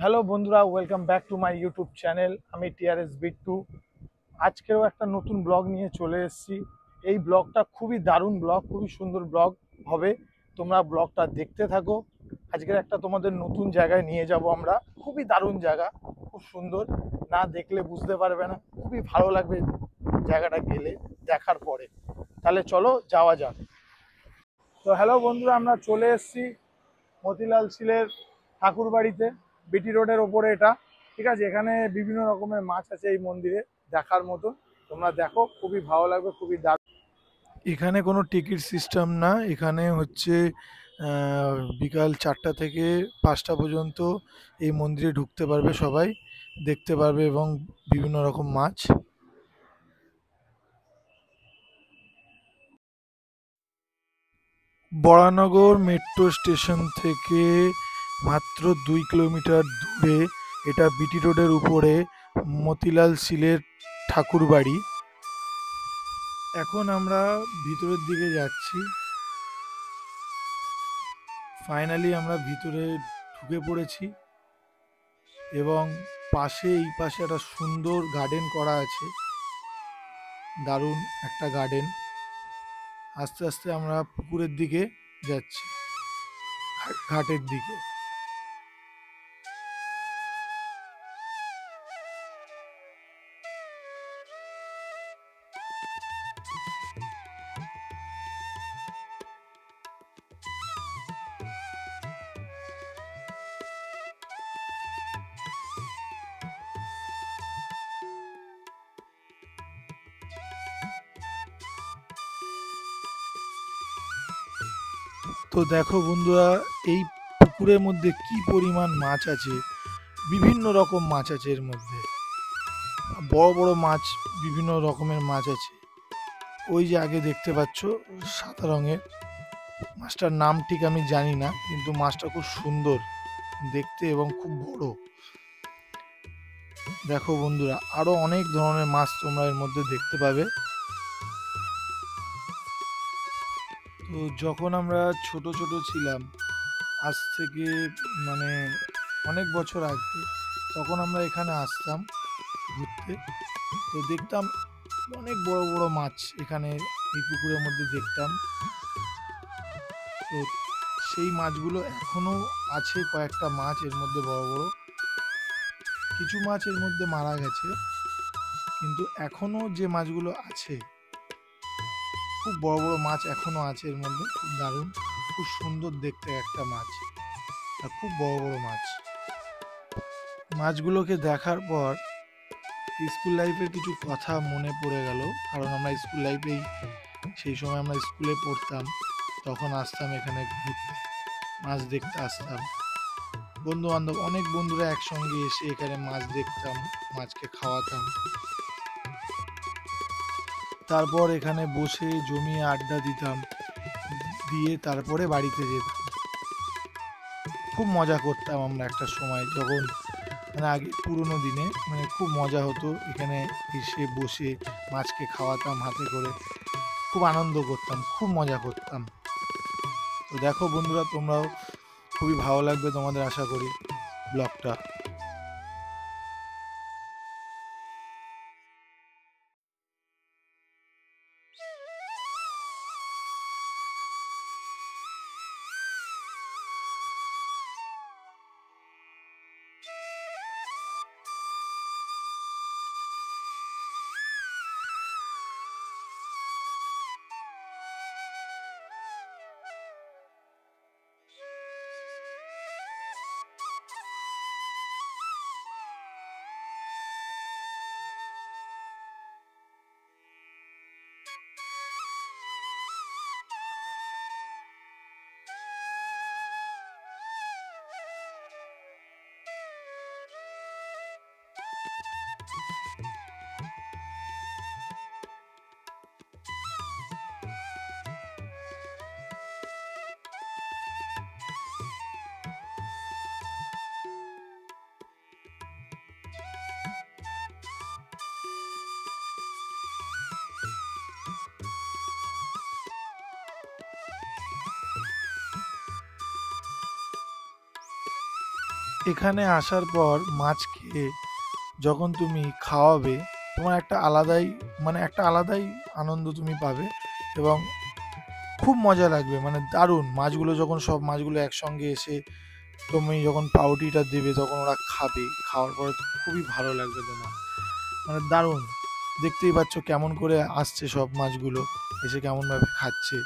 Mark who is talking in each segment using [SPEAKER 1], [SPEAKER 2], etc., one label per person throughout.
[SPEAKER 1] Hello বন্ধুরা, welcome back to my YouTube channel. আমি TRS Bittu. আজকেও একটা নতুন ব্লগ নিয়ে চলে এসেছি। এই ব্লগটা খুবই দারুণ ব্লগ, খুবই সুন্দর ব্লগ হবে। তোমরা ব্লগটা দেখতে থাকো। আজকের একটা তোমাদের নতুন জায়গায় নিয়ে যাব আমরা। খুবই দারুণ জায়গা, খুব সুন্দর। না দেখলে বুঝতে পারবে না, খুবই ভালো লাগবে জায়গাটা গেলে, দেখার পরে। তাহলে চলো যাওয়া যাক। তো হ্যালো বন্ধুরা, আমরা চলে এসেছি মতিলাল সিলের ঠাকুর বাড়িতে। বিটি রোডের ওপরে এটা, ঠিক আছে। এখানে বিভিন্ন রকমের মাছ আছে এই মন্দিরে, দেখার মতো। তোমরা দেখো, খুবই ভালো লাগবে, খুবই দারুণ। এখানে কোনো টিকিট সিস্টেম না। এখানে হচ্ছে বিকাল 4টা থেকে 5টা পর্যন্ত এই মন্দিরে ঢুকতে পারবে সবাই, দেখতে পারবে এবং বিভিন্ন রকম মাছ। বরানগর মেট্রো স্টেশন থেকে মাত্র 2 কিলোমিটার দূরে এটা বিটি রোডের উপরে মতিলাল সিলের ঠাকুর বাড়ি। এখন আমরা ভিতরের দিকে যাচ্ছি। ফাইনালি আমরা ভিতরে ঢুকে পড়েছি এবং এই পাশে একটা সুন্দর গার্ডেন করা আছে, দারুণ একটা গার্ডেন। আস্তে আস্তে আমরা পুকুরের দিকে যাচ্ছি, ঘাটের দিকে। তো দেখো বন্ধুরা, এই পুকুরের মধ্যে কি পরিমাণ মাছ আছে। বিভিন্ন রকম মাছ আছে এর মধ্যে, বড় বড় মাছ, বিভিন্ন রকমের মাছ আছে। ওই যে আগে দেখতে পাচ্ছ সাদা রঙের মাছটার নাম ঠিক আমি জানি না, কিন্তু মাছটা খুব সুন্দর দেখতে এবং খুব বড়। দেখো বন্ধুরা, আরো অনেক ধরনের মাছ তোমরা এর মধ্যে দেখতে পাবে। তো যখন আমরা ছোট ছোট ছিলাম, আজ থেকে মানে অনেক বছর আগে, তখন আমরা এখানে আসতাম ঘুরতে। তো দেখতাম অনেক বড় বড় মাছ এখানে এই পুকুরের মধ্যে দেখতাম। তো সেই মাছগুলো এখনো আছে, কয়েকটা মাছ এর মধ্যে বড় বড়। কিছু মাছ এর মধ্যে মারা গেছে, কিন্তু এখনো যে মাছগুলো আছে, খুব বড় বড় মাছ এখনো আছে এর মধ্যে। খুব দারুণ, খুব সুন্দর দেখতে একটা মাছ, আর খুব বড় বড় মাছ। মাছগুলোকে দেখার পর স্কুল লাইফের কিছু কথা মনে পড়ে গেল। কারণ আমরা স্কুল লাইফেই, সেই সময় আমরা স্কুলে পড়তাম, তখন আসতাম এখানে ঘুরতে, মাছ দেখতে আসতাম। বন্ধু বান্ধব অনেক বন্ধুরা একসঙ্গে এসে এখানে মাছ দেখতাম, মাছকে খাওয়াতাম। তারপর এখানে বসে জমিয়ে আড্ডা দিতাম, দিয়ে তারপরে বাড়িতে যেতাম। খুব মজা করতাম আমরা একটা সময়, যখন মানে আগে পুরোনো দিনে, মানে খুব মজা হতো। এখানে এসে বসে মাছকে খাওয়াতাম হাতে করে, খুব আনন্দ করতাম, খুব মজা করতাম। তো দেখো বন্ধুরা, তোমরাও খুবই ভালো লাগবে তোমাদের, আশা করি ব্লগটা। এখানে আসার পর মাছকে যখন তুমি খাওয়াবে, তোমার একটা আলাদাই একটা আলাদাই আনন্দ তুমি পাবে এবং খুব মজা লাগবে, মানে দারুণ। মাছগুলো যখন সব মাছগুলো একসঙ্গে এসে তুমি যখন পাউরুটিটা দেবে তখন ওরা খাবে, খাওয়ার পরে খুবই ভালো লাগবে তোমার, মানে দারুণ। দেখতেই পাচ্ছ কেমন করে আসছে সব মাছগুলো, এসে কেমনভাবে খাচ্ছে।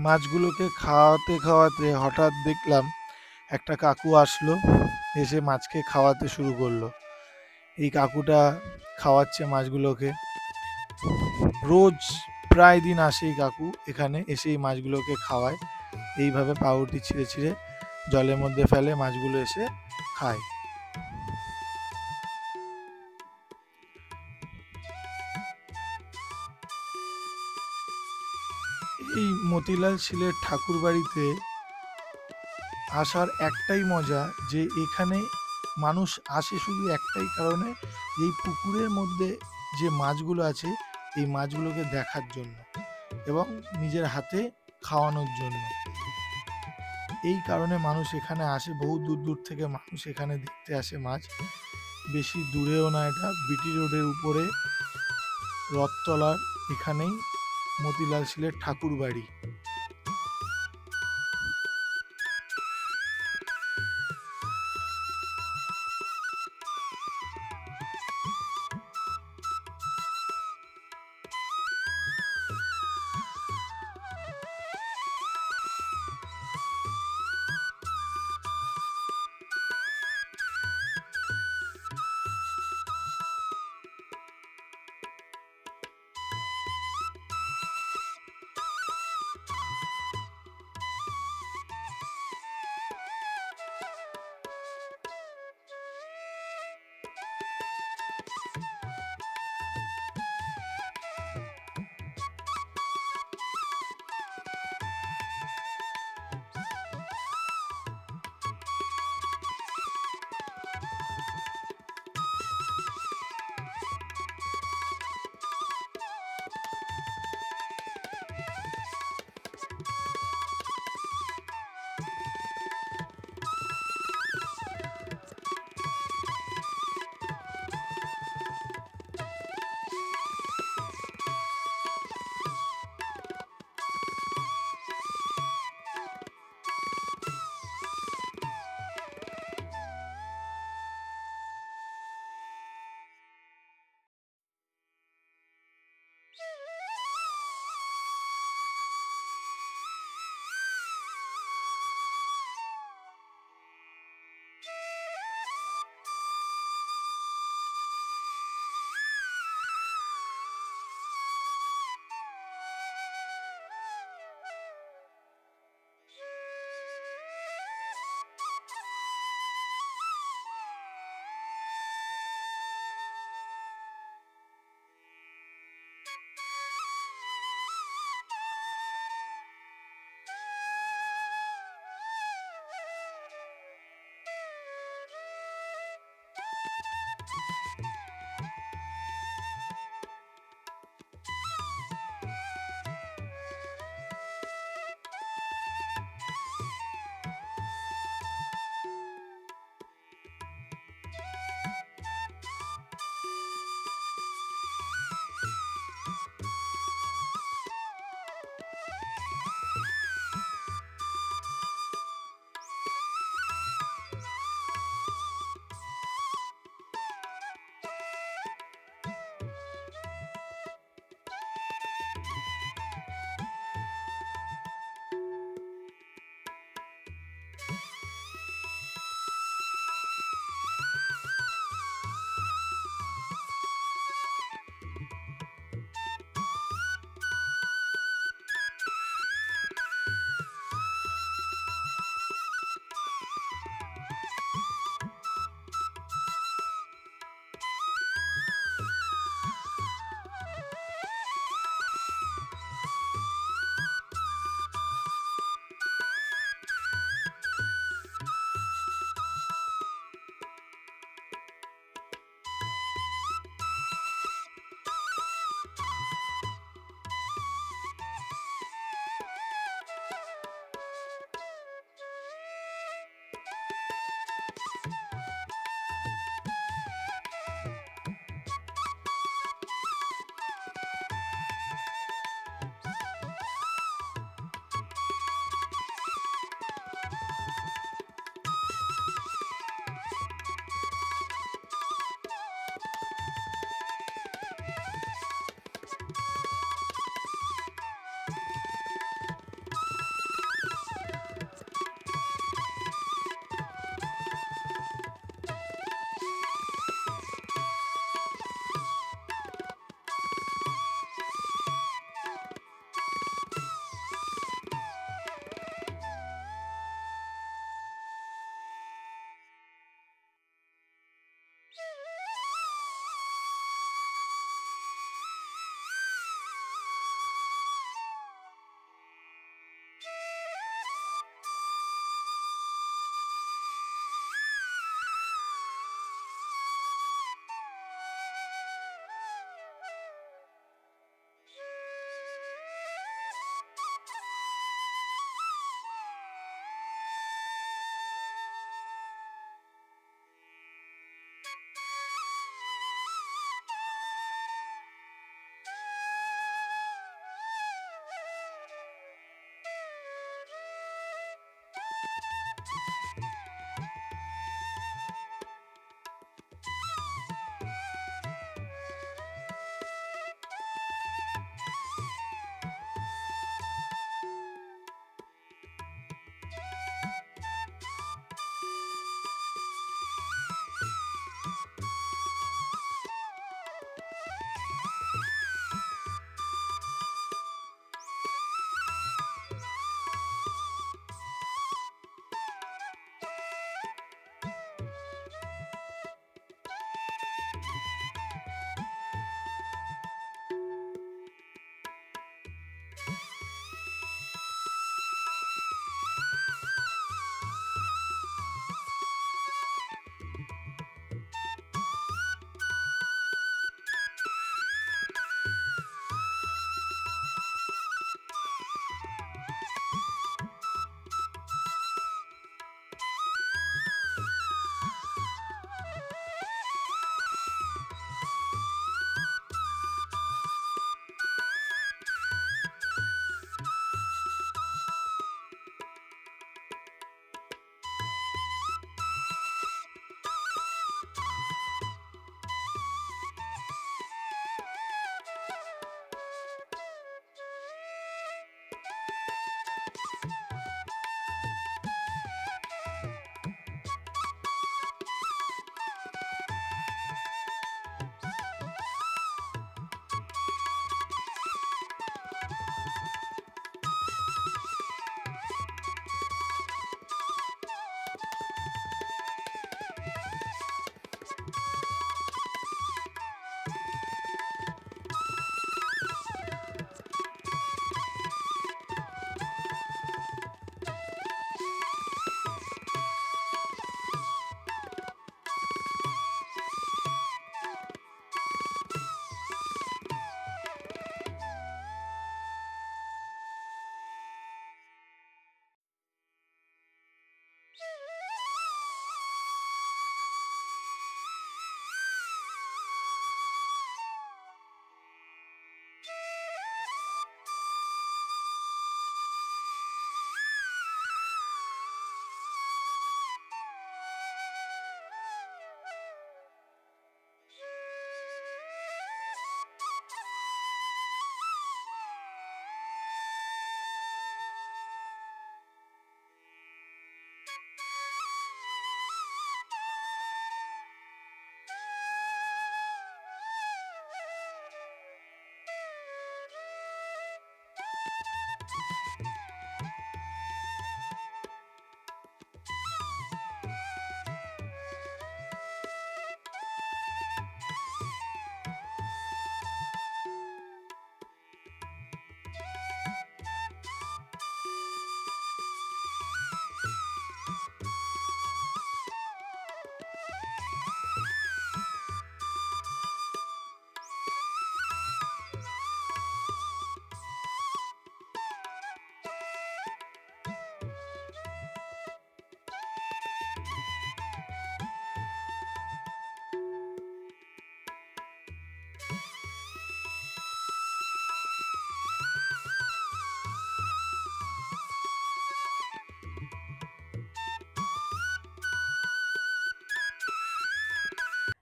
[SPEAKER 1] মাছগুলোকে খাওয়াতে খাওয়াতে হঠাৎ দেখলাম একটা কাকু আসলো, এসে মাছকে খাওয়াতে শুরু করলো। এই কাকুটা খাওয়াচ্ছে মাছগুলোকে। রোজ প্রায় দিন আসে এই কাকু এখানে, এসে এই মাছগুলোকে খাওয়ায়। এইভাবে পাউরুটি ছিঁড়ে ছিঁড়ে জলের মধ্যে ফেলে, মাছগুলো এসে খায়। এই মতিলাল শীলের ঠাকুর বাড়িতে আসার একটাই মজা, যে এখানে মানুষ আসে শুধু একটাই কারণে, এই পুকুরের মধ্যে যে মাছগুলো আছে এই মাছগুলোকে দেখার জন্য এবং নিজের হাতে খাওয়ানোর জন্য। এই কারণে মানুষ এখানে আসে, বহু দূর দূর থেকে মানুষ এখানে দেখতে আসে মাছ। বেশি দূরেও না, এটা বিটি রোডের উপরে রথতলার এখানেই মতিলাল শীলের ঠাকুর বাড়ি।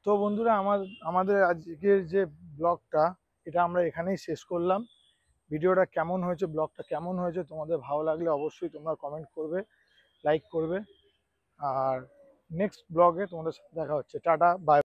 [SPEAKER 1] তো বন্ধুরা, আমাদের আজকের যে ব্লগটা, এটা আমরা এখানেই শেষ করলাম। ভিডিওটা কেমন হয়েছে, ব্লগটা কেমন হয়েছে, তোমাদের ভালো লাগলে অবশ্যই তোমরা কমেন্ট করবে, লাইক করবে। আর নেক্সট ব্লগে তোমাদের সাথে দেখা হচ্ছে। Tata, by.